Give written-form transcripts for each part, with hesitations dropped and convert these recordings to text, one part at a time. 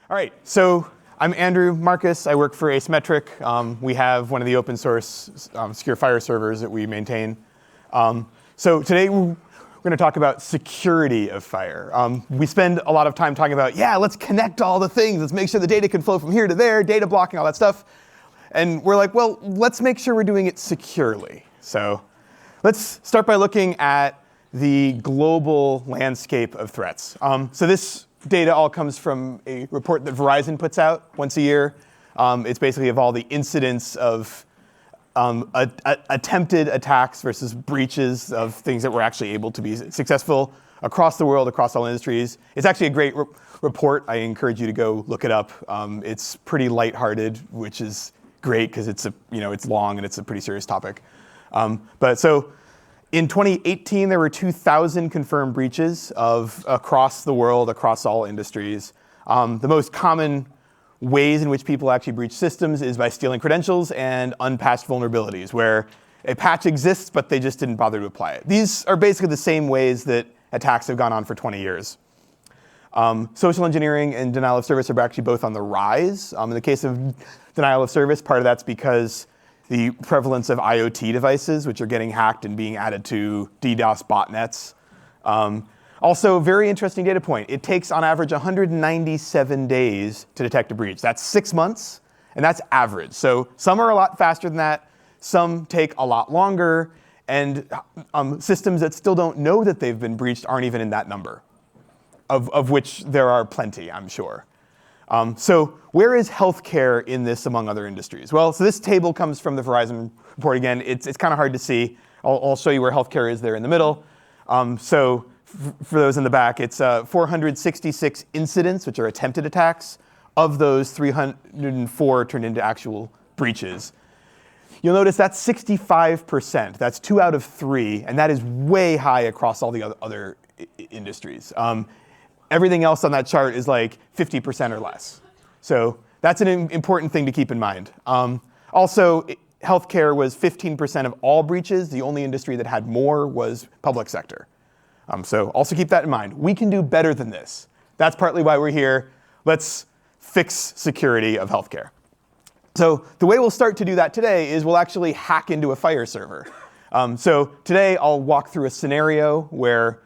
All right, so I'm Andrew Marcus. I work for Asymmetrik. We have one of the open source secure FHIR servers that we maintain. So today we're going to talk about security of FHIR. We spend a lot of time talking about, yeah, let's connect all the things. Let's make sure the data can flow from here to there, data blocking, all that stuff. And we're like, well, let's make sure we're doing it securely. So let's start by looking at the global landscape of threats. So this data all comes from a report that Verizon puts out once a year. It's basically of all the incidents of attempted attacks versus breaches of things that were actually able to be successful across the world, across all industries. It's actually a great report. I encourage you to go look it up. It's pretty lighthearted, which is great because it's long and it's a pretty serious topic. So in 2018, there were 2,000 confirmed breaches across the world, across all industries. The most common ways in which people actually breach systems is by stealing credentials and unpatched vulnerabilities, where a patch exists, but they just didn't bother to apply it. These are basically the same ways that attacks have gone on for 20 years. Social engineering and denial of service are actually both on the rise. In the case of denial of service, part of that's because the prevalence of IoT devices, which are getting hacked and being added to DDoS botnets. Also, very interesting data point. It takes, on average, 197 days to detect a breach. That's 6 months, and that's average. So some are a lot faster than that. Some take a lot longer, and systems that still don't know that they've been breached aren't even in that number, of which there are plenty, I'm sure. So where is healthcare in this among other industries? Well, so this table comes from the Verizon report. Again, it's kind of hard to see. I'll show you where healthcare is there in the middle. So for those in the back, it's 466 incidents, which are attempted attacks. Of those, 304 turned into actual breaches. You'll notice that's 65%. That's 2 out of 3, and that is way high across all the other industries. Everything else on that chart is like 50% or less. So that's an important thing to keep in mind. Also, healthcare was 15% of all breaches. The only industry that had more was public sector. So also keep that in mind. We can do better than this. That's partly why we're here. Let's fix security of healthcare. So the way we'll start to do that today is we'll actually hack into a FHIR server. So today I'll walk through a scenario where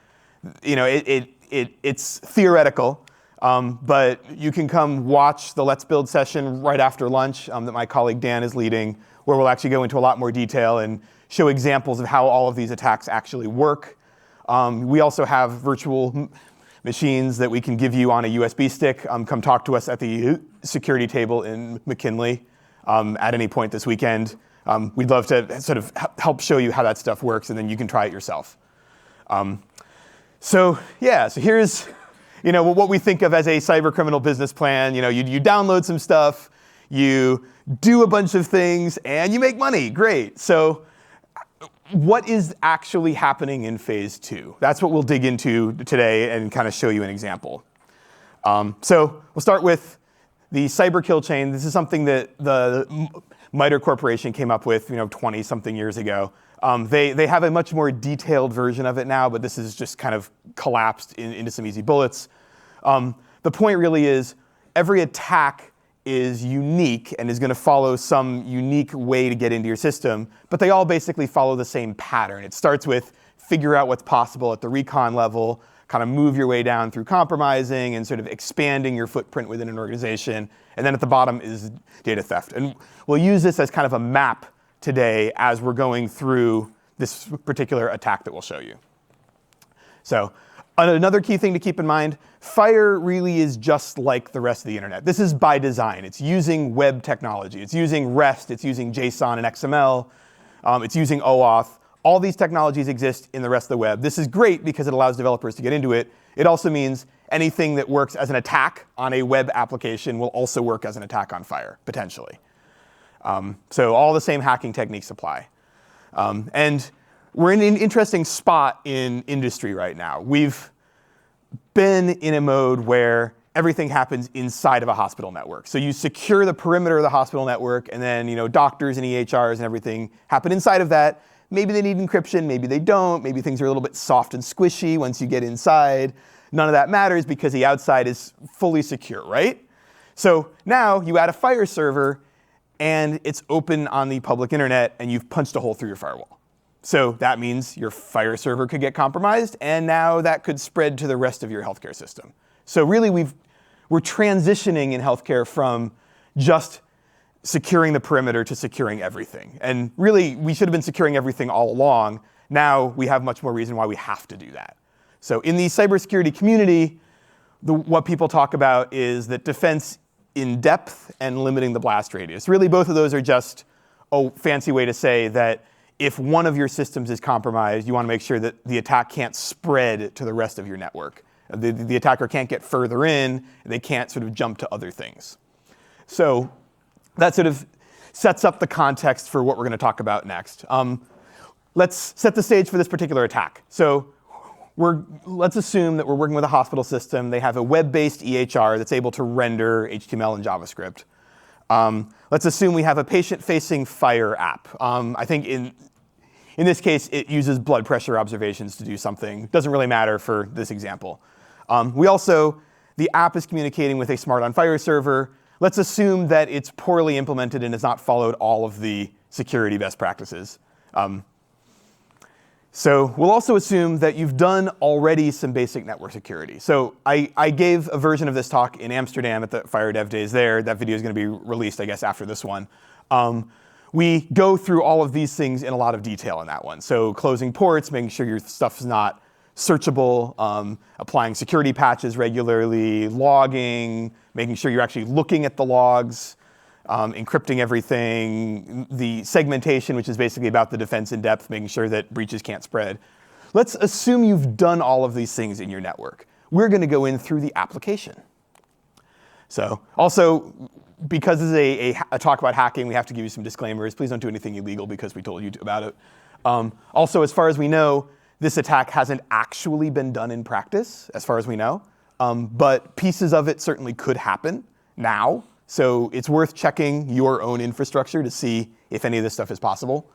it's theoretical, but you can come watch the Let's Build session right after lunch that my colleague Dan is leading, where we'll actually go into a lot more detail and show examples of how all of these attacks actually work. We also have virtual machines that we can give you on a USB stick. Come talk to us at the security table in McKinley at any point this weekend. We'd love to sort of help show you how that stuff works, and then you can try it yourself. So here's what we think of as a cyber criminal business plan. You download some stuff, you do a bunch of things, and you make money. Great. So what is actually happening in phase 2? That's what we'll dig into today and kind of show you an example. So we'll start with the cyber kill chain. This is something that the MITRE Corporation came up with 20-something years ago. They have a much more detailed version of it now, but this is just kind of collapsed into some easy bullets. The point really is every attack is unique and is going to follow some unique way to get into your system, but they all basically follow the same pattern. It starts with figure out what's possible at the recon level, kind of move your way down through compromising and sort of expanding your footprint within an organization, and then at the bottom is data theft. And we'll use this as kind of a map today as we're going through this particular attack that we'll show you. So another key thing to keep in mind, FHIR really is just like the rest of the internet. This is by design. It's using web technology. It's using REST. It's using JSON and XML. It's using OAuth. All these technologies exist in the rest of the web. This is great because it allows developers to get into it. It also means anything that works as an attack on a web application will also work as an attack on FHIR, potentially. So all the same hacking techniques apply. And we're in an interesting spot in industry right now. We've been in a mode where everything happens inside of a hospital network. So you secure the perimeter of the hospital network, and then doctors and EHRs and everything happen inside of that. Maybe they need encryption, maybe they don't. Maybe things are a little bit soft and squishy once you get inside. None of that matters because the outside is fully secure, right? So now you add a FHIR server, and it's open on the public internet, and you've punched a hole through your firewall. So that means your FHIR server could get compromised, and now that could spread to the rest of your healthcare system. So really, we're transitioning in healthcare from just securing the perimeter to securing everything. And really, we should have been securing everything all along. Now we have much more reason why we have to do that. So in the cybersecurity community, what people talk about is that defense in depth and limiting the blast radius. Really, both of those are just a fancy way to say that if one of your systems is compromised, you want to make sure that the attack can't spread to the rest of your network. The attacker can't get further in. They can't sort of jump to other things. So that sort of sets up the context for what we're going to talk about next. Let's set the stage for this particular attack. So let's assume that we're working with a hospital system. They have a web-based EHR that's able to render HTML and JavaScript. Let's assume we have a patient-facing FHIR app. I think in this case, it uses blood pressure observations to do something. Doesn't really matter for this example. The app is communicating with a smart on FHIR server. Let's assume that it's poorly implemented and has not followed all of the security best practices. So we'll also assume that you've done already some basic network security. So I gave a version of this talk in Amsterdam at the FHIR DevDays there. That video is going to be released, I guess, after this one. We go through all of these things in a lot of detail in that one. So closing ports, making sure your stuff's not searchable, applying security patches regularly, logging, making sure you're actually looking at the logs, encrypting everything, the segmentation, which is basically about the defense in depth, making sure that breaches can't spread. Let's assume you've done all of these things in your network. We're going to go in through the application. So also, because this is a talk about hacking, we have to give you some disclaimers. Please don't do anything illegal because we told you about it. Also, as far as we know, this attack hasn't actually been done in practice, as far as we know. But pieces of it certainly could happen now. So it's worth checking your own infrastructure to see if any of this stuff is possible.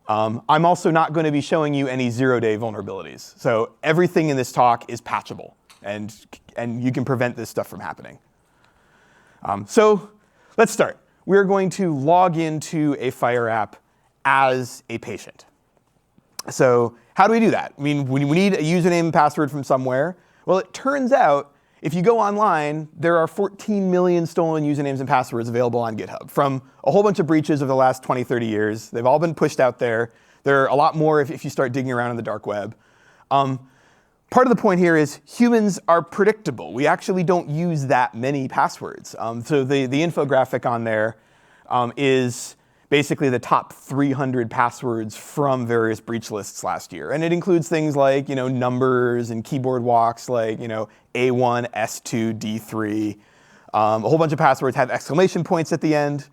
I'm also not going to be showing you any zero-day vulnerabilities. So everything in this talk is patchable, and you can prevent this stuff from happening. So let's start. We're going to log into a FHIR app as a patient. So how do we do that? I mean, we need a username and password from somewhere. Well, it turns out if you go online, there are 14 million stolen usernames and passwords available on GitHub from a whole bunch of breaches over the last 20, 30 years. They've all been pushed out there. There are a lot more if you start digging around in the dark web. Part of the point here is humans are predictable. We actually don't use that many passwords. So the infographic on there is basically the top 300 passwords from various breach lists last year. And it includes things like numbers and keyboard walks like A1, S2, D3. A whole bunch of passwords have exclamation points at the end.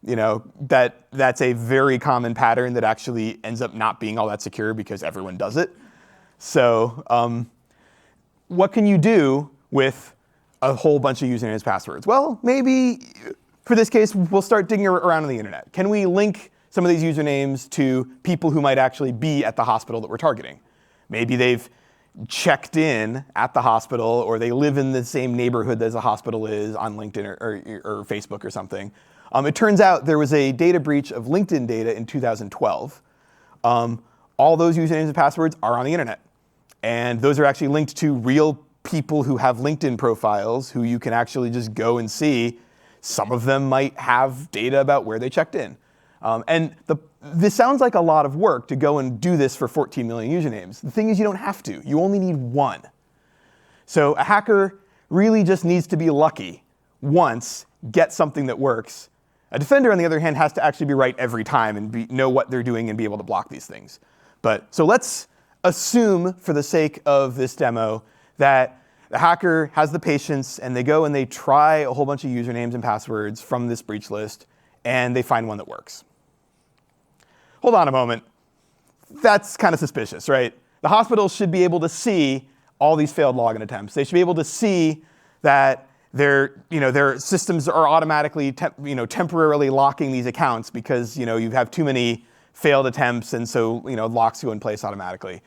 That's a very common pattern that actually ends up not being all that secure because everyone does it. So what can you do with a whole bunch of usernames and passwords? Well, maybe for this case, we'll start digging around on the internet. Can we link some of these usernames to people who might actually be at the hospital that we're targeting? Maybe they've checked in at the hospital, or they live in the same neighborhood as the hospital is on LinkedIn or Facebook or something. It turns out there was a data breach of LinkedIn data in 2012. All those usernames and passwords are on the internet. And those are actually linked to real people who have LinkedIn profiles who you can actually just go and see. Some of them might have data about where they checked in. This sounds like a lot of work to go and do this for 14 million usernames. The thing is, you don't have to. You only need one. So a hacker really just needs to be lucky once, get something that works. A defender, on the other hand, has to actually be right every time and know what they're doing and be able to block these things. So let's assume, for the sake of this demo, that the hacker has the patience, and they go and they try a whole bunch of usernames and passwords from this breach list, and they find one that works. Hold on a moment. That's kind of suspicious, right? The hospital should be able to see all these failed login attempts. They should be able to see that their systems are automatically temporarily locking these accounts because you have too many failed attempts, and so locks go in place automatically.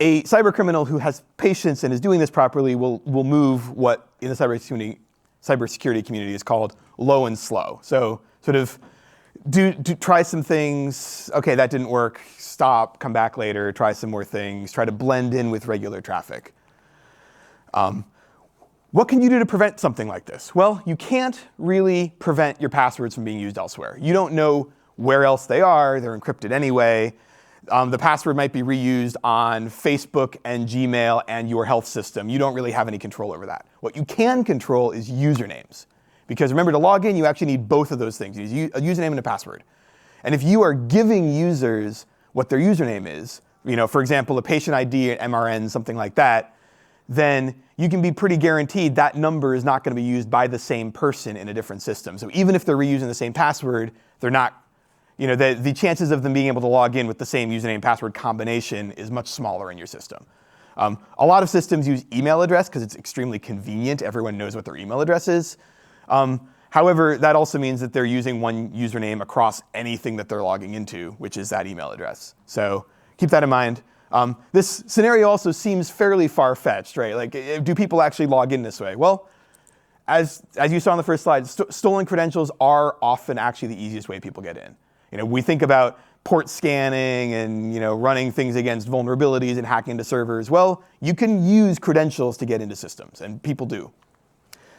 A cybercriminal who has patience and is doing this properly will move what in the cybersecurity community is called low and slow. So sort of try some things, okay, that didn't work, stop, come back later, try some more things, try to blend in with regular traffic. What can you do to prevent something like this? Well, you can't really prevent your passwords from being used elsewhere. You don't know where else they are, they're encrypted anyway. The password might be reused on Facebook and Gmail and your health system. You don't really have any control over that. What you can control is usernames. Because remember, to log in, you actually need both of those things. You need a username and a password. And if you are giving users what their username is, for example, a patient ID, an MRN, something like that, then you can be pretty guaranteed that number is not going to be used by the same person in a different system. So even if they're reusing the same password, they're not, the chances of them being able to log in with the same username password combination is much smaller in your system. A lot of systems use email address because it's extremely convenient. Everyone knows what their email address is. However, that also means that they're using one username across anything that they're logging into, which is that email address. So keep that in mind. This scenario also seems fairly far-fetched, right? Like, do people actually log in this way? Well, as you saw on the first slide, stolen credentials are often actually the easiest way people get in. We think about port scanning and running things against vulnerabilities and hacking into servers. Well, you can use credentials to get into systems, and people do.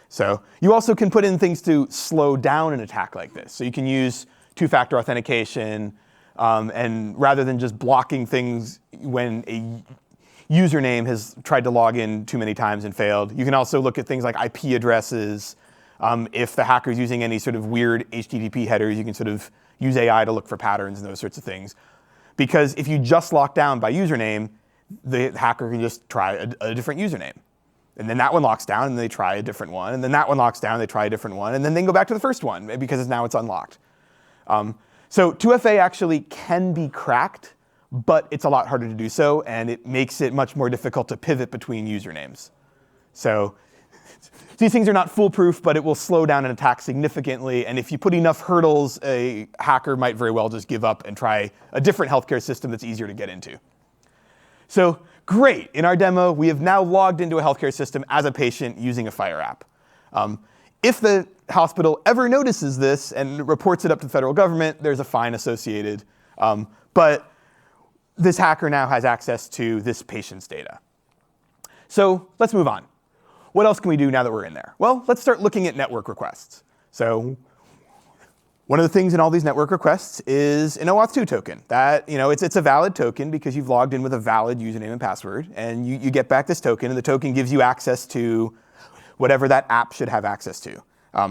So you also can put in things to slow down an attack like this. So you can use two-factor authentication, and rather than just blocking things when a username has tried to log in too many times and failed, you can also look at things like IP addresses. If the hacker is using any sort of weird HTTP headers, you can sort of use AI to look for patterns and those sorts of things. Because if you just lock down by username, the hacker can just try a different username. And then that one locks down, and they try a different one. And then that one locks down, and they try a different one. And then they can go back to the first one, because now it's unlocked. So 2FA actually can be cracked, but it's a lot harder to do so, and it makes it much more difficult to pivot between usernames. So these things are not foolproof, but it will slow down an attack significantly. And if you put enough hurdles, a hacker might very well just give up and try a different healthcare system that's easier to get into. So great. In our demo, we have now logged into a healthcare system as a patient using a FHIR app. If the hospital ever notices this and reports it up to the federal government, there's a fine associated. But this hacker now has access to this patient's data. So let's move on. What else can we do now that we're in there? Well, let's start looking at network requests. So one of the things in all these network requests is an OAuth 2 token. That, it's a valid token because you've logged in with a valid username and password, and you get back this token, and the token gives you access to whatever that app should have access to.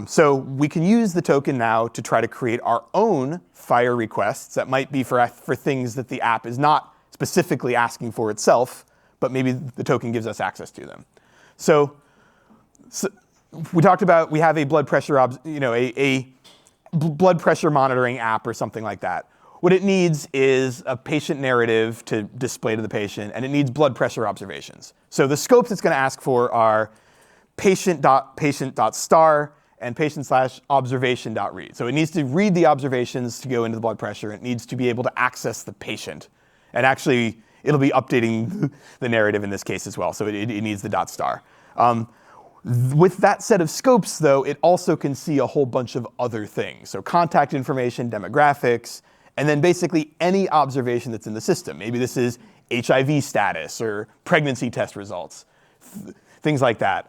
So we can use the token now to try to create our own FHIR requests that might be for things that the app is not specifically asking for itself, but maybe the token gives us access to them. So we talked about we have a blood pressure, a blood pressure monitoring app or something like that. What it needs is a patient narrative to display to the patient, and it needs blood pressure observations. So the scopes it's going to ask for are patient.patient.star and patient/observation.read. So it needs to read the observations to go into the blood pressure. It needs to be able to access the patient. And actually, it'll be updating the narrative in this case as well. So it needs the .star. With that set of scopes, though, it also can see a whole bunch of other things. So contact information, demographics, and then basically any observation that's in the system. Maybe this is HIV status or pregnancy test results, things like that.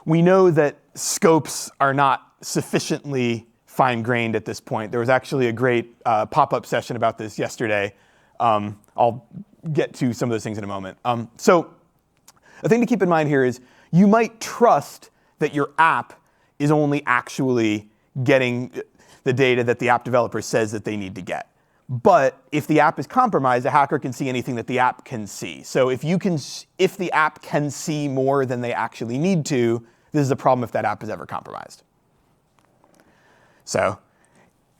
We know that scopes are not sufficiently fine-grained at this point. There was actually a great pop-up session about this yesterday. I'll get to some of those things in a moment. So a thing to keep in mind here is you might trust that your app is only actually getting the data that the app developer says that they need to get. But if the app is compromised, a hacker can see anything that the app can see. So if the app can see more than they actually need to, this is a problem if that app is ever compromised. So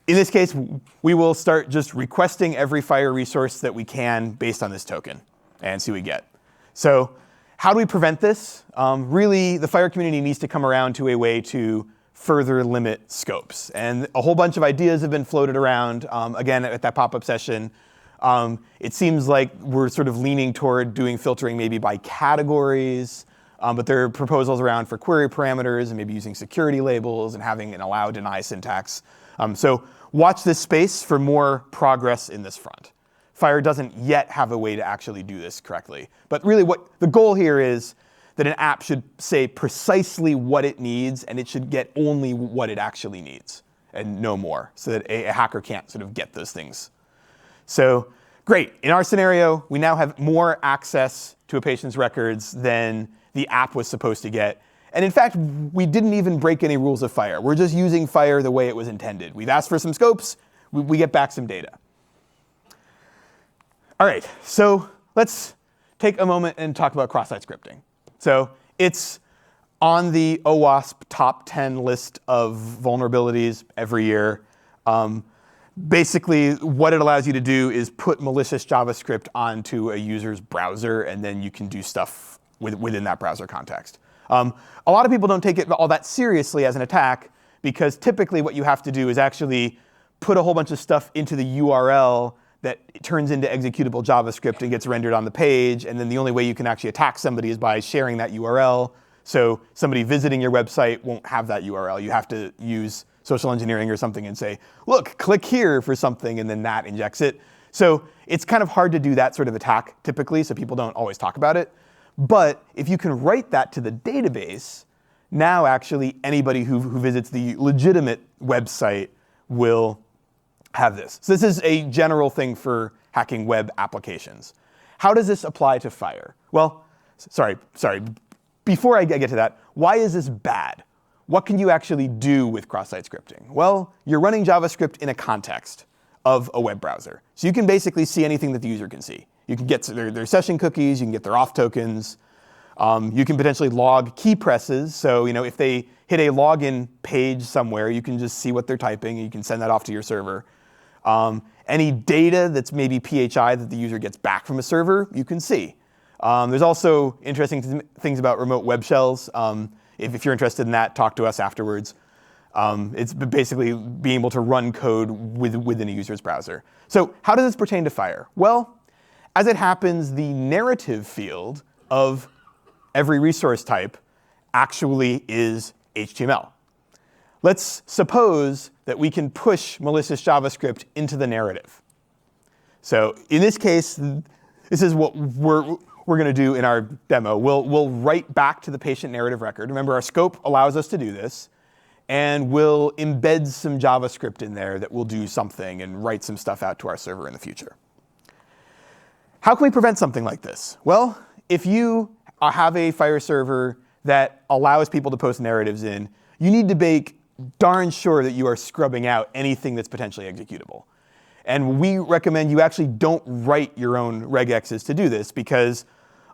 in this case, we will start just requesting every FHIR resource that we can based on this token and see what we get. So how do we prevent this? Really, the FHIR community needs to come around to a way to further limit scopes. And a whole bunch of ideas have been floated around, again, at that pop-up session. It seems like we're sort of leaning toward doing filtering maybe by categories, but there are proposals around for query parameters and maybe using security labels and having an allow deny syntax. So watch this space for more progress in this front. FHIR doesn't yet have a way to actually do this correctly. But really what the goal here is that an app should say precisely what it needs, and it should get only what it actually needs and no more, so that a hacker can't sort of get those things. So great. In our scenario, we now have more access to a patient's records than the app was supposed to get. And in fact, we didn't even break any rules of FHIR. We're just using FHIR the way it was intended. We've asked for some scopes. We get back some data. All right, so let's take a moment and talk about cross-site scripting. So it's on the OWASP top 10 list of vulnerabilities every year. Basically, what it allows you to do is put malicious JavaScript onto a user's browser, and then you can do stuff within that browser context. A lot of people don't take it all that seriously as an attack, because typically what you have to do is actually put a whole bunch of stuff into the URL that turns into executable JavaScript and gets rendered on the page, and then the only way you can actually attack somebody is by sharing that URL. So somebody visiting your website won't have that URL. You have to use social engineering or something and say, look, click here for something, and then that injects it. So it's kind of hard to do that sort of attack typically, so people don't always talk about it. But if you can write that to the database, now actually anybody who visits the legitimate website will have this. So this is a general thing for hacking web applications. How does this apply to FHIR? Well, sorry. Before I get to that, why is this bad? What can you actually do with cross-site scripting? Well, you're running JavaScript in a context of a web browser. So you can basically see anything that the user can see. You can get their session cookies, you can get their auth tokens. You can potentially log key presses. So if they hit a login page somewhere, you can just see what they're typing, and you can send that off to your server. Any data that's maybe PHI that the user gets back from a server, you can see. There's also interesting things about remote web shells. If you're interested in that, talk to us afterwards. It's basically being able to run code within a user's browser. So how does this pertain to FHIR? Well, as it happens, the narrative field of every resource type actually is HTML. Let's suppose that we can push malicious JavaScript into the narrative. So in this case, this is what we're going to do in our demo. We'll write back to the patient narrative record. Remember, our scope allows us to do this. And we'll embed some JavaScript in there that will do something and write some stuff out to our server in the future. How can we prevent something like this? Well, if you have a FHIR server that allows people to post narratives in, you need to make darn sure that you are scrubbing out anything that's potentially executable. And we recommend you actually don't write your own regexes to do this, because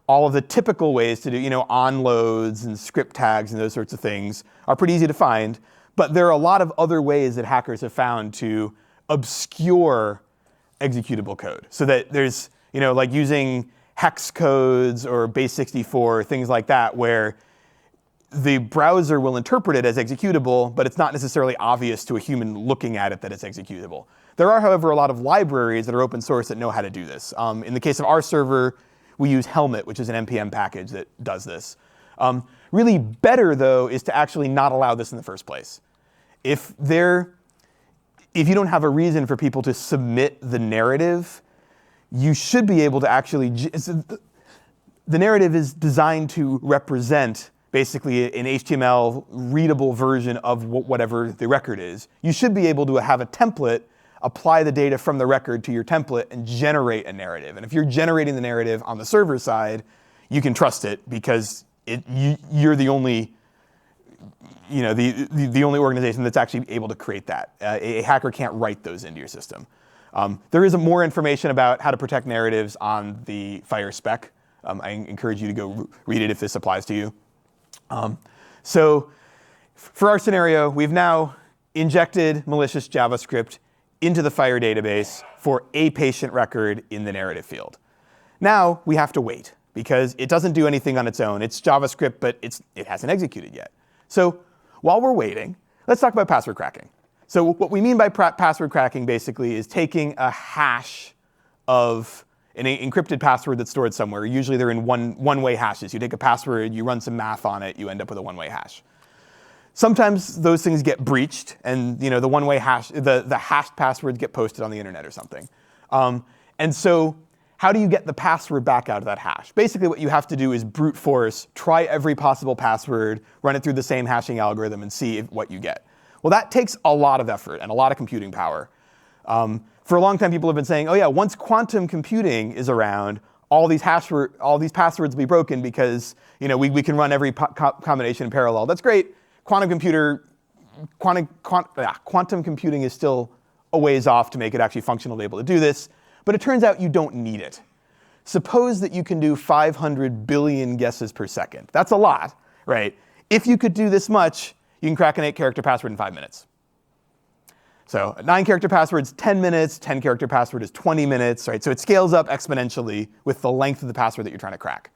all of the typical ways to do onloads and script tags and those sorts of things are pretty easy to find. But there are a lot of other ways that hackers have found to obscure executable code. So that there's, like using hex codes or base64, things like that, where the browser will interpret it as executable, but it's not necessarily obvious to a human looking at it that it's executable. There are, however, a lot of libraries that are open source that know how to do this. In the case of our server, we use Helmet, which is an NPM package that does this. Really better, though, is to actually not allow this in the first place. If you don't have a reason for people to submit the narrative, you should be able to actually... The narrative is designed to represent basically an HTML readable version of whatever the record is. You should be able to have a template, apply the data from the record to your template, and generate a narrative. And if you're generating the narrative on the server side, you can trust it, because you're the only, the only organization that's actually able to create that. A hacker can't write those into your system. There is more information about how to protect narratives on the FHIR spec. I encourage you to go read it if this applies to you. So for our scenario, we've now injected malicious JavaScript into the FHIR database for a patient record in the narrative field. Now we have to wait, because it doesn't do anything on its own. It's JavaScript, but it hasn't executed yet. So while we're waiting, let's talk about password cracking. So what we mean by password cracking basically is taking a hash of an encrypted password that's stored somewhere. Usually they're in one-way hashes. You take a password, you run some math on it, you end up with a one-way hash. Sometimes those things get breached, and the one-way hash, the hashed passwords get posted on the internet or something. And so how do you get the password back out of that hash? Basically what you have to do is brute force, try every possible password, run it through the same hashing algorithm, and see what you get. Well, that takes a lot of effort and a lot of computing power. For a long time, people have been saying, oh yeah, once quantum computing is around, all these passwords will be broken because we can run every combination in parallel. That's great. Quantum computing is still a ways off to make it actually functional to be able to do this. But it turns out you don't need it. Suppose that you can do 500 billion guesses per second. That's a lot, right? If you could do this much, you can crack an 8-character password in 5 minutes. So a 9-character password is 10 minutes, 10-character password is 20 minutes, right? So it scales up exponentially with the length of the password that you're trying to crack.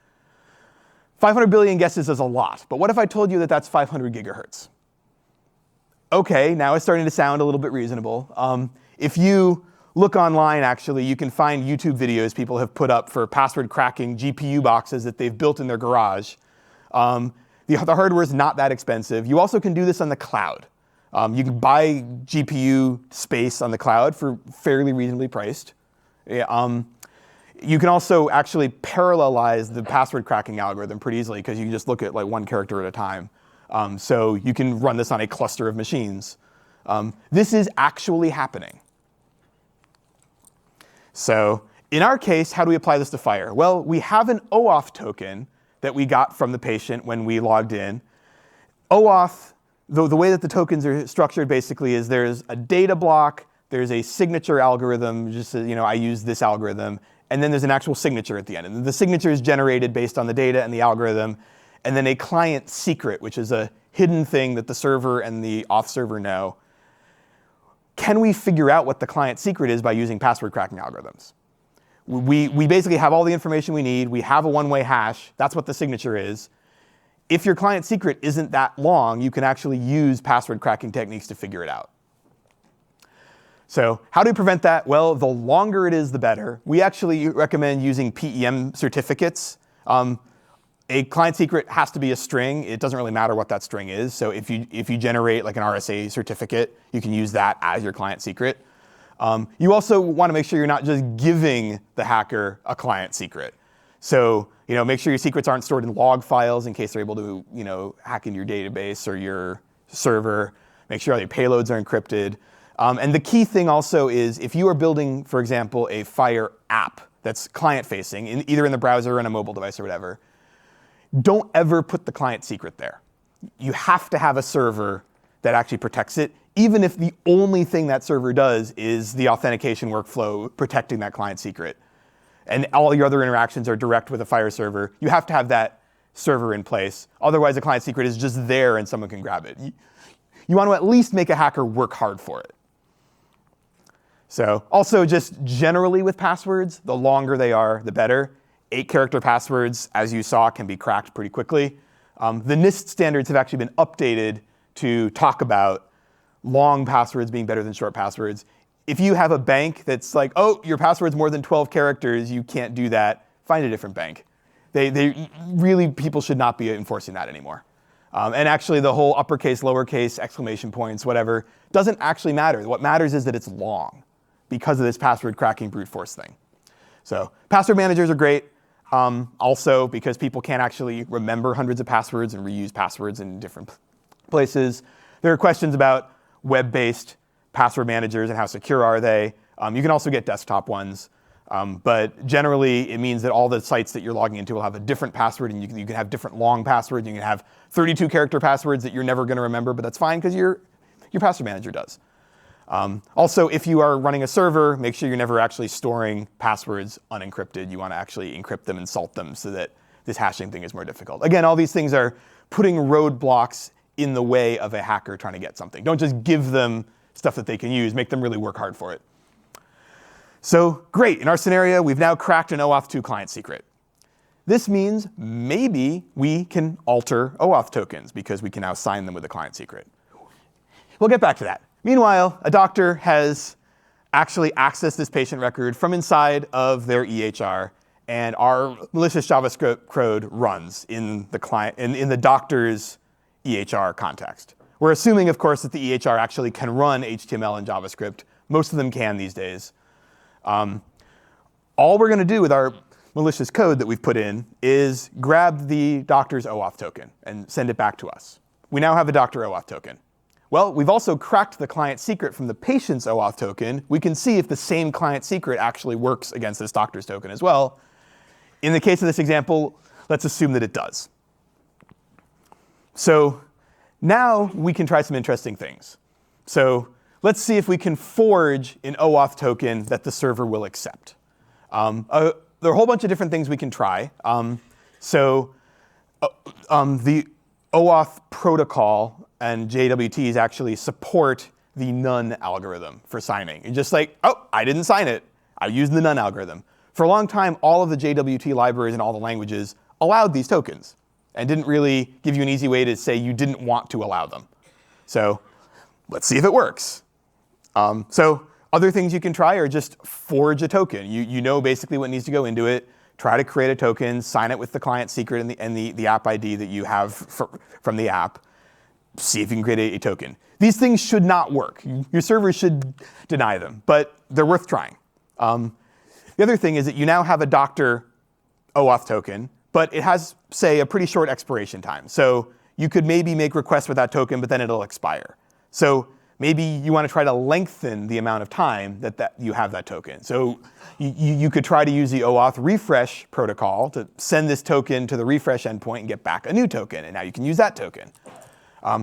500 billion guesses is a lot, but what if I told you that that's 500 gigahertz? Okay, now it's starting to sound a little bit reasonable. If you look online, actually, you can find YouTube videos people have put up for password cracking GPU boxes that they've built in their garage. The hardware is not that expensive. You also can do this on the cloud. You can buy GPU space on the cloud for fairly reasonably priced. You can also actually parallelize the password cracking algorithm pretty easily because you can just look at one character at a time. So you can run this on a cluster of machines. This is actually happening. So in our case, how do we apply this to FHIR? Well, we have an OAuth token that we got from the patient when we logged in. OAuth, the way that the tokens are structured basically is there's a data block, there's a signature algorithm, just I use this algorithm, and then there's an actual signature at the end. And the signature is generated based on the data and the algorithm, and then a client secret, which is a hidden thing that the server and the auth server know. Can we figure out what the client secret is by using password cracking algorithms? We basically have all the information we need. We have a one-way hash. That's what the signature is. If your client secret isn't that long, you can actually use password cracking techniques to figure it out. So how do we prevent that? Well, the longer it is, the better. We actually recommend using PEM certificates. A client secret has to be a string. It doesn't really matter what that string is. So if you generate an RSA certificate, you can use that as your client secret. You also want to make sure you're not just giving the hacker a client secret. So make sure your secrets aren't stored in log files in case they're able to hack into your database or your server. Make sure all your payloads are encrypted. And the key thing also is if you are building, for example, a FHIR app that's client-facing, either in the browser or on a mobile device or whatever, don't ever put the client secret there. You have to have a server that actually protects it, even if the only thing that server does is the authentication workflow protecting that client secret. And all your other interactions are direct with a FHIR server. You have to have that server in place. Otherwise, the client secret is just there and someone can grab it. You want to at least make a hacker work hard for it. So also just generally with passwords, the longer they are, the better. 8-character passwords, as you saw, can be cracked pretty quickly. The NIST standards have actually been updated to talk about long passwords being better than short passwords. If you have a bank that's like, oh, your password's more than 12 characters, you can't do that, find a different bank. People should not be enforcing that anymore. And actually the whole uppercase, lowercase, exclamation points, whatever, doesn't actually matter. What matters is that it's long because of this password cracking brute force thing. So password managers are great. Also because people can't actually remember hundreds of passwords and reuse passwords in different places. There are questions about web-based password managers and how secure are they. You can also get desktop ones. But generally, it means that all the sites that you're logging into will have a different password, and you can have different long passwords. You can have 32-character passwords that you're never going to remember, but that's fine because your password manager does. Also, if you are running a server, make sure you're never actually storing passwords unencrypted. You want to actually encrypt them and salt them so that this hashing thing is more difficult. Again, all these things are putting roadblocks in the way of a hacker trying to get something. Don't just give them stuff that they can use. Make them really work hard for it. So great, in our scenario, we've now cracked an OAuth 2 client secret. This means maybe we can alter OAuth tokens because we can now sign them with a client secret. We'll get back to that. Meanwhile, a doctor has actually access this patient record from inside of their EHR, and our malicious JavaScript code runs in the client in the doctor's EHR context. We're assuming, of course, that the EHR actually can run HTML and JavaScript. Most of them can these days. All we're going to do with our malicious code that we've put in is grab the doctor's OAuth token and send it back to us. We now have a doctor OAuth token. Well, we've also cracked the client secret from the patient's OAuth token. We can see if the same client secret actually works against this doctor's token as well. In the case of this example, let's assume that it does. So now we can try some interesting things. So let's see if we can forge an OAuth token that the server will accept. There are a whole bunch of different things we can try. The OAuth protocol and JWTs actually support the none algorithm for signing. You're just like, oh, I didn't sign it. I used the none algorithm. For a long time, all of the JWT libraries and all the languages allowed these tokens and didn't really give you an easy way to say you didn't want to allow them. So let's see if it works. Other things you can try are just forge a token. You know basically what needs to go into it. Try to create a token, sign it with the client secret and the app ID that you have from the app. See if you can create a token. These things should not work. Your server should deny them, but they're worth trying. The other thing is that you now have a doctor OAuth token, but it has, say, a pretty short expiration time. So you could maybe make requests for that token, but then it'll expire. So maybe you want to try to lengthen the amount of time that you have that token. So you could try to use the OAuth refresh protocol to send this token to the refresh endpoint and get back a new token. And now you can use that token.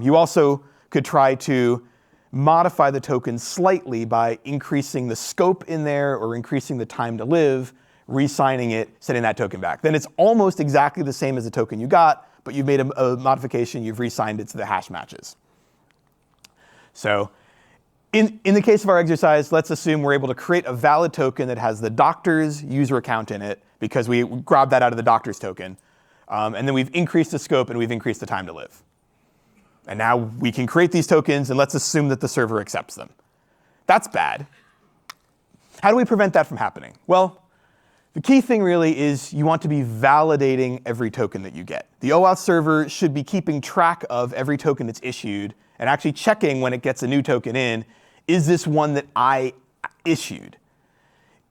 You also could try to modify the token slightly by increasing the scope in there or increasing the time to live, re-signing it, sending that token back. Then it's almost exactly the same as the token you got, but you've made a modification, you've re-signed it so the hash matches. So in the case of our exercise, let's assume we're able to create a valid token that has the doctor's user account in it because we grabbed that out of the doctor's token. And then we've increased the scope and we've increased the time to live. And now we can create these tokens and let's assume that the server accepts them. That's bad. How do we prevent that from happening? Well, the key thing really is you want to be validating every token that you get. The OAuth server should be keeping track of every token that's issued and actually checking when it gets a new token in, is this one that I issued?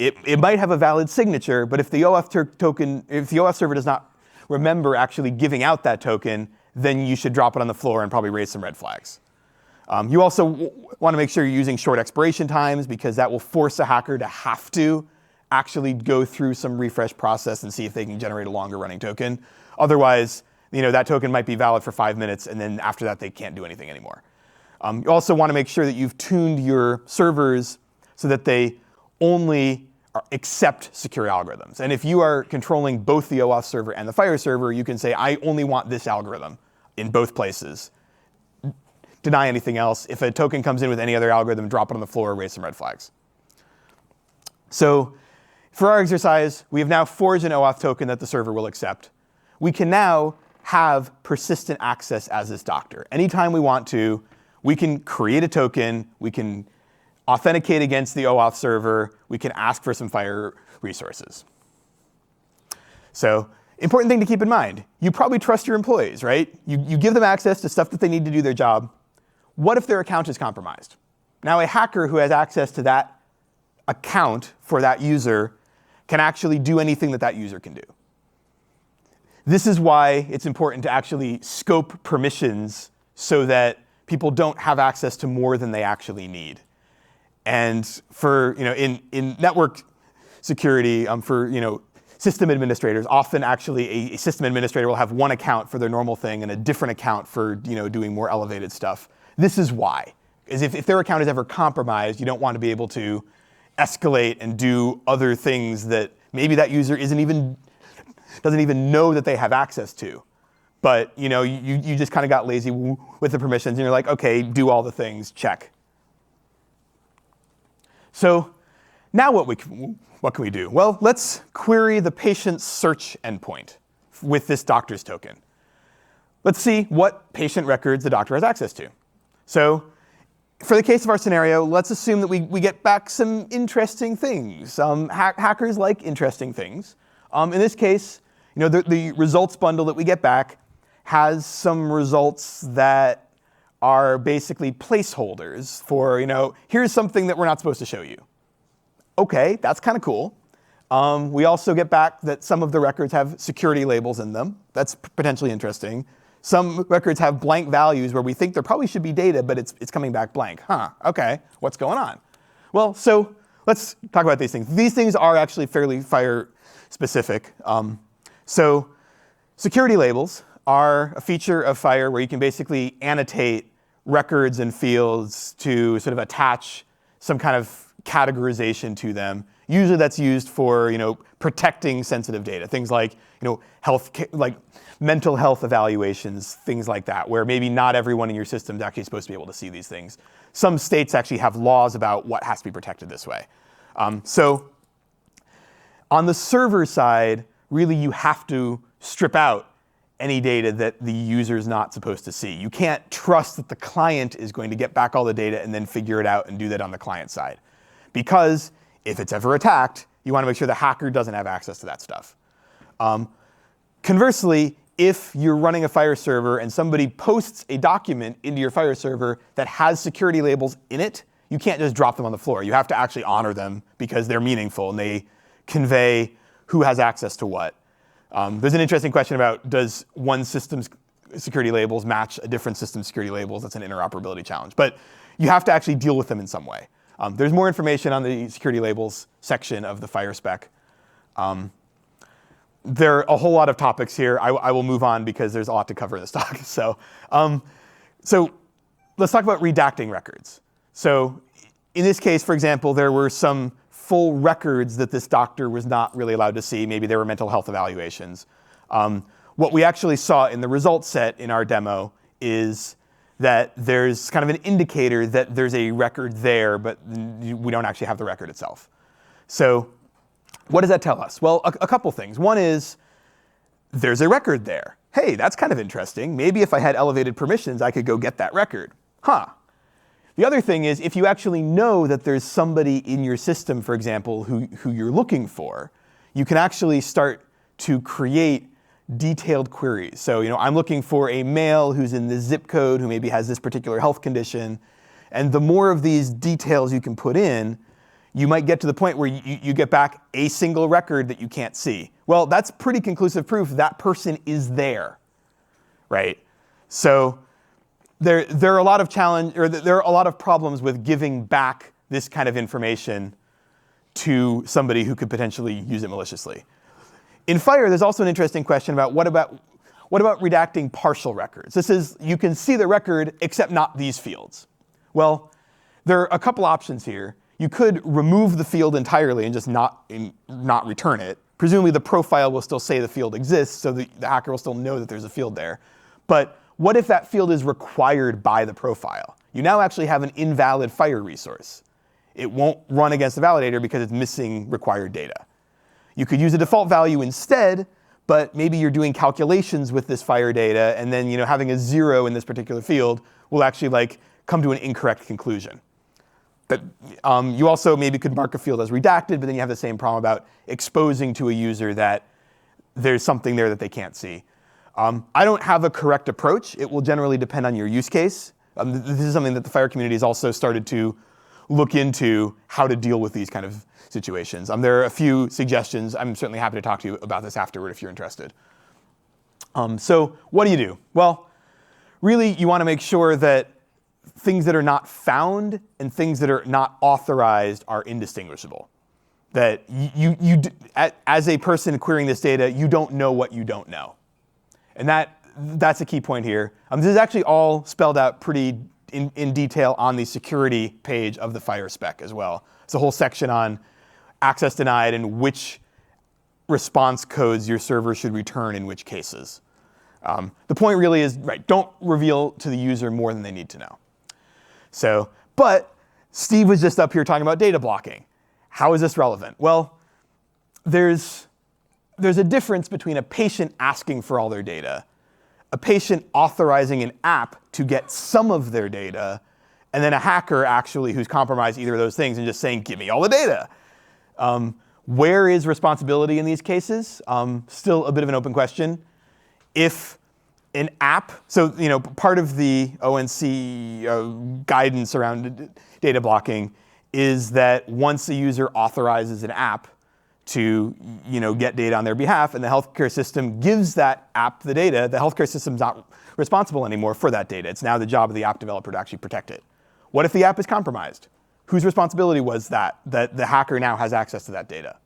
It might have a valid signature, but if the OAuth server does not remember actually giving out that token, then you should drop it on the floor and probably raise some red flags. You also want to make sure you're using short expiration times because that will force a hacker to have to actually go through some refresh process and see if they can generate a longer running token. Otherwise, that token might be valid for 5 minutes and then after that they can't do anything anymore. You also want to make sure that you've tuned your servers so that they only accept secure algorithms. And if you are controlling both the OAuth server and the FHIR server, you can say, I only want this algorithm in both places. Deny anything else. If a token comes in with any other algorithm, drop it on the floor, raise some red flags. So for our exercise, we have now forged an OAuth token that the server will accept. We can now have persistent access as this doctor. Anytime we want to, we can create a token, we can authenticate against the OAuth server, we can ask for some FHIR resources. So, important thing to keep in mind, you probably trust your employees, right? You give them access to stuff that they need to do their job. What if their account is compromised? Now a hacker who has access to that account for that user can actually do anything that that user can do. This is why it's important to actually scope permissions so that people don't have access to more than they actually need. And for in network security, for system administrators, often actually a system administrator will have one account for their normal thing and a different account for doing more elevated stuff. This is why, is if their account is ever compromised, you don't want to be able to escalate and do other things that maybe that user doesn't even know that they have access to. But you just kind of got lazy with the permissions and you're like, okay, do all the things, check. So now what can we do? Well, let's query the patient search endpoint with this doctor's token. Let's see what patient records the doctor has access to. So for the case of our scenario, let's assume that we get back some interesting things. Hackers like interesting things. In this case, the results bundle that we get back has some results that are basically placeholders for, here's something that we're not supposed to show you. OK, that's kind of cool. We also get back that some of the records have security labels in them. That's potentially interesting. Some records have blank values where we think there probably should be data, but it's coming back blank. OK, what's going on? Well, so let's talk about these things. These things are actually fairly FHIR specific. So security labels are a feature of FHIR where you can basically annotate records and fields to sort of attach some kind of categorization to them. Usually that's used for protecting sensitive data, things like like mental health evaluations, things like that, where maybe not everyone in your system is actually supposed to be able to see these things. Some states actually have laws about what has to be protected this way. So on the server side, really you have to strip out any data that the user is not supposed to see. You can't trust that the client is going to get back all the data and then figure it out and do that on the client side. Because if it's ever attacked, you want to make sure the hacker doesn't have access to that stuff. Conversely, if you're running a FHIR server and somebody posts a document into your FHIR server that has security labels in it, you can't just drop them on the floor. You have to actually honor them because they're meaningful and they convey who has access to what. There's an interesting question about, does one system's security labels match a different system's security labels? That's an interoperability challenge. But you have to actually deal with them in some way. There's more information on the security labels section of the FHIR spec. There are a whole lot of topics here. I will move on because there's a lot to cover in this talk. So let's talk about redacting records. So in this case, for example, there were some full records that this doctor was not really allowed to see. Maybe they were mental health evaluations. What we actually saw in the results set in our demo is that there's kind of an indicator that there's a record there, but we don't actually have the record itself. So what does that tell us? Well, a couple things. One is there's a record there. Hey, that's kind of interesting. Maybe if I had elevated permissions, I could go get that record. The other thing is if you actually know that there's somebody in your system, for example, who you're looking for, you can actually start to create detailed queries. So I'm looking for a male who's in this zip code who maybe has this particular health condition. And the more of these details you can put in, you might get to the point where you get back a single record that you can't see. Well, that's pretty conclusive proof that person is there, right? So there are a lot of problems with giving back this kind of information to somebody who could potentially use it maliciously. In FHIR, there's also an interesting question about what about redacting partial records? This is, you can see the record except not these fields. Well, there are a couple options here. You could remove the field entirely and just not return it. Presumably the profile will still say the field exists, so the hacker will still know that there's a field there. But what if that field is required by the profile? You now actually have an invalid FHIR resource. It won't run against the validator because it's missing required data. You could use a default value instead, but maybe you're doing calculations with this FHIR data, and then having a 0 in this particular field will actually come to an incorrect conclusion. But you also maybe could mark a field as redacted, but then you have the same problem about exposing to a user that there's something there that they can't see. I don't have a correct approach. It will generally depend on your use case. This is something that the FHIR community has also started to look into, how to deal with these kind of situations. There are a few suggestions. I'm certainly happy to talk to you about this afterward if you're interested. So what do? Well, really, you want to make sure that things that are not found and things that are not authorized are indistinguishable. That as a person querying this data, you don't know what you don't know. And that's a key point here. This is actually all spelled out pretty in detail on the security page of the FHIR spec as well. It's a whole section on access denied and which response codes your server should return in which cases. The point really is, don't reveal to the user more than they need to know. So, but Steve was just up here talking about data blocking. How is this relevant? Well, there's a difference between a patient asking for all their data, a patient authorizing an app to get some of their data, and then a hacker actually who's compromised either of those things and just saying, give me all the data. Where is responsibility in these cases? Still a bit of an open question. If an app, so part of the ONC guidance around data blocking is that once a user authorizes an app to get data on their behalf and the healthcare system gives that app the data, the healthcare system's not responsible anymore for that data. It's now the job of the app developer to actually protect it. What if the app is compromised? Whose responsibility was that the hacker now has access to that data?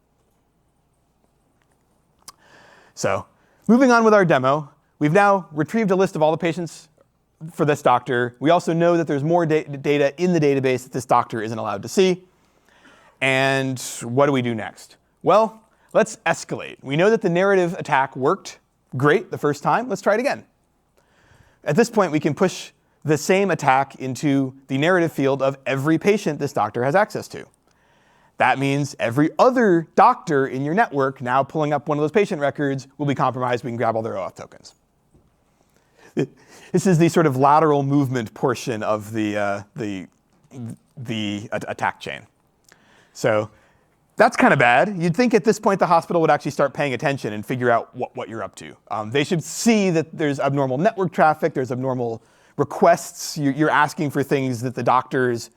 So moving on with our demo, we've now retrieved a list of all the patients for this doctor. We also know that there's more data in the database that this doctor isn't allowed to see. And what do we do next? Well, let's escalate. We know that the narrative attack worked great the first time. Let's try it again. At this point, we can push the same attack into the narrative field of every patient this doctor has access to. That means every other doctor in your network now pulling up one of those patient records will be compromised. We can grab all their OAuth tokens. This is the sort of lateral movement portion of the attack chain. So that's kind of bad. You'd think at this point the hospital would actually start paying attention and figure out what you're up to. They should see that there's abnormal network traffic, there's abnormal requests. You're asking for things that the doctors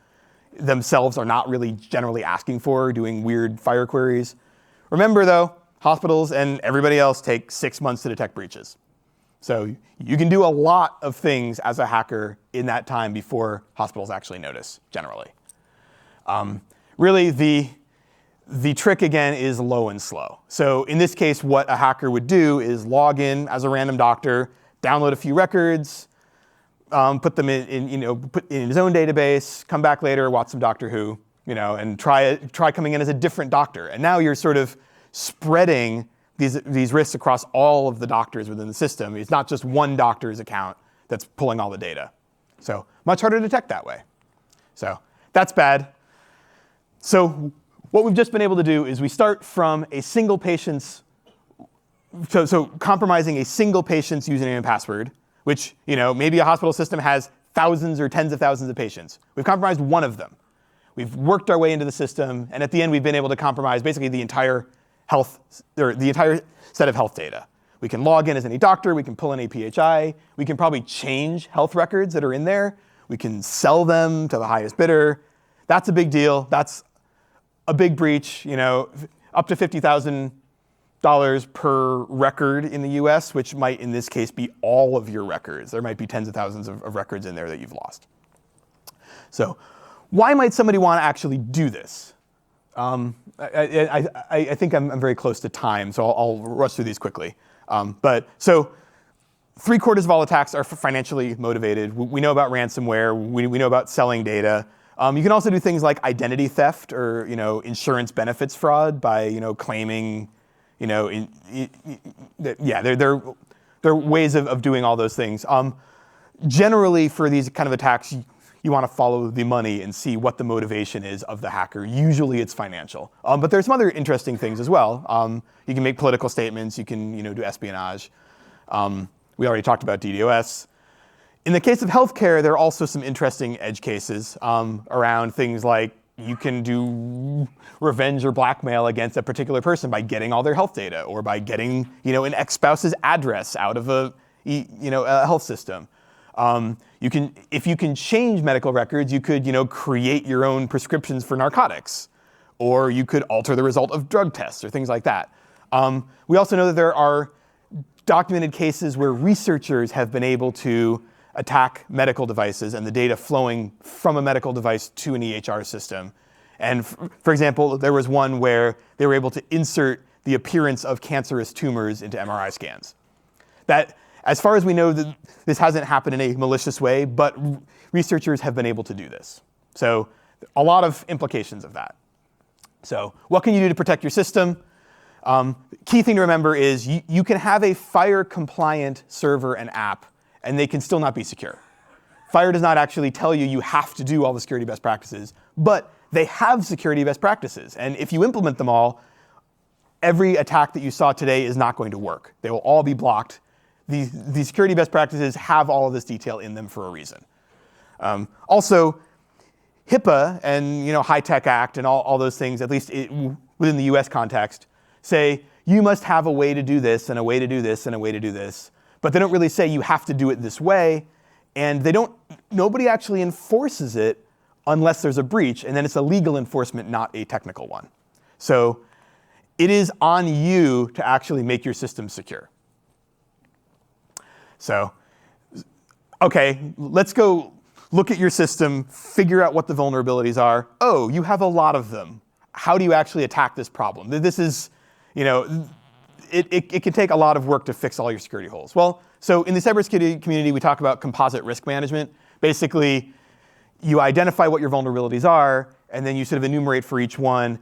themselves are not really generally asking for, doing weird FHIR queries. Remember though, hospitals and everybody else take 6 months to detect breaches. So you can do a lot of things as a hacker in that time before hospitals actually notice, generally. Really, the trick again is low and slow. So in this case, what a hacker would do is log in as a random doctor, download a few records, put them put in his own database, come back later, watch some Doctor Who, and try coming in as a different doctor. And now you're sort of spreading these risks across all of the doctors within the system. It's not just one doctor's account that's pulling all the data. So much harder to detect that way. So that's bad. So what we've just been able to do is we start from a single patient's, so compromising a single patient's username and password, which maybe a hospital system has thousands or tens of thousands of patients. We've compromised one of them. We've worked our way into the system, and at the end we've been able to compromise basically the entire set of health data. We can log in as any doctor, we can pull in a PHI, we can probably change health records that are in there, we can sell them to the highest bidder. That's a big deal. That's a big breach, up to $50,000 per record in the US, which might in this case be all of your records. There might be tens of thousands of records in there that you've lost. So why might somebody want to actually do this? I think I'm very close to time, so I'll rush through these quickly. So 3/4 of all attacks are financially motivated. We know about ransomware. We know about selling data. You can also do things like identity theft or insurance benefits fraud by claiming there are ways of doing all those things. Generally, for these kind of attacks, you want to follow the money and see what the motivation is of the hacker. Usually it's financial. But there's some other interesting things as well. You can make political statements. You can do espionage. We already talked about DDoS. In the case of healthcare, there are also some interesting edge cases around things like you can do revenge or blackmail against a particular person by getting all their health data or by getting an ex-spouse's address out of a health system. If you can change medical records, you could create your own prescriptions for narcotics, or you could alter the result of drug tests or things like that. We also know that there are documented cases where researchers have been able to attack medical devices and the data flowing from a medical device to an EHR system. And for example, there was one where they were able to insert the appearance of cancerous tumors into MRI scans. That, as far as we know, this hasn't happened in a malicious way, but researchers have been able to do this. So a lot of implications of that. So what can you do to protect your system? Key thing to remember is you can have a FHIR compliant server and app, and they can still not be secure. FHIR does not actually tell you have to do all the security best practices, but they have security best practices. And if you implement them all, every attack that you saw today is not going to work. They will all be blocked. The security best practices have all of this detail in them for a reason. Also, HIPAA and High-Tech Act and all those things, at least within the US context, say you must have a way to do this and a way to do this and a way to do this. But they don't really say you have to do it this way. And nobody actually enforces it unless there's a breach. And then it's a legal enforcement, not a technical one. So it is on you to actually make your system secure. So, OK, let's go look at your system, figure out what the vulnerabilities are. Oh, you have a lot of them. How do you actually attack this problem? This is, it can take a lot of work to fix all your security holes. Well, so in the cybersecurity community, we talk about composite risk management. Basically, you identify what your vulnerabilities are, and then you sort of enumerate for each one,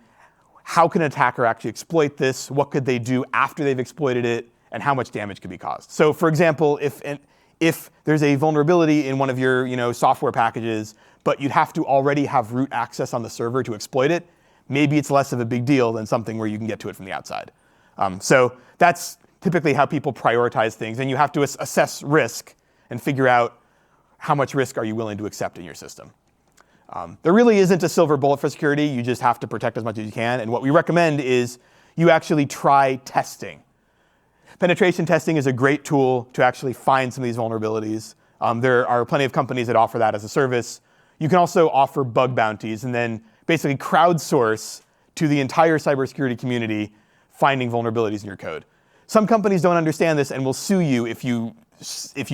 how can an attacker actually exploit this? What could they do after they've exploited it? And how much damage could be caused? So for example, if there's a vulnerability in one of your software packages, but you'd have to already have root access on the server to exploit it, maybe it's less of a big deal than something where you can get to it from the outside. So that's typically how people prioritize things. And you have to assess risk and figure out how much risk are you willing to accept in your system. There really isn't a silver bullet for security. You just have to protect as much as you can. And what we recommend is you actually try testing. Penetration testing is a great tool to actually find some of these vulnerabilities. There are plenty of companies that offer that as a service. You can also offer bug bounties and then basically crowdsource to the entire cybersecurity community finding vulnerabilities in your code. Some companies don't understand this and will sue you if you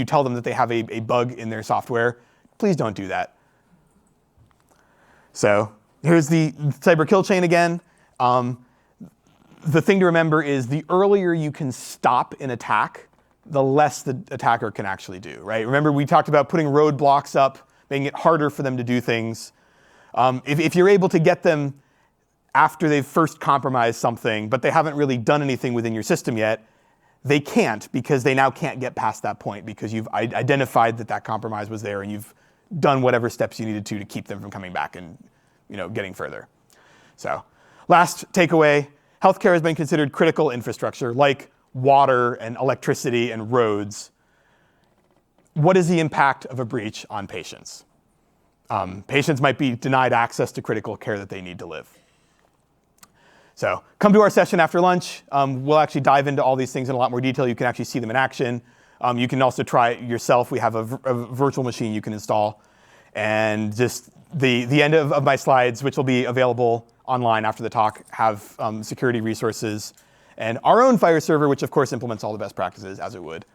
tell them that they have a bug in their software. Please don't do that. So here's the cyber kill chain again. The thing to remember is the earlier you can stop an attack, the less the attacker can actually do, right? Remember, we talked about putting roadblocks up, making it harder for them to do things. If you're able to get them after they've first compromised something, but they haven't really done anything within your system yet, they can't because they now can't get past that point because you've identified that compromise was there and you've done whatever steps you needed to keep them from coming back and getting further. So last takeaway. Healthcare has been considered critical infrastructure, like water and electricity and roads. What is the impact of a breach on patients? Patients might be denied access to critical care that they need to live. So come to our session after lunch. We'll actually dive into all these things in a lot more detail. You can actually see them in action. You can also try it yourself. We have a virtual machine you can install. And just the end of my slides, which will be available online after the talk, have security resources and our own FHIR server, which of course implements all the best practices as it would.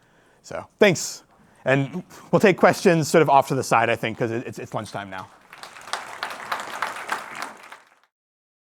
So thanks. And we'll take questions sort of off to the side, I think, because it's lunchtime now.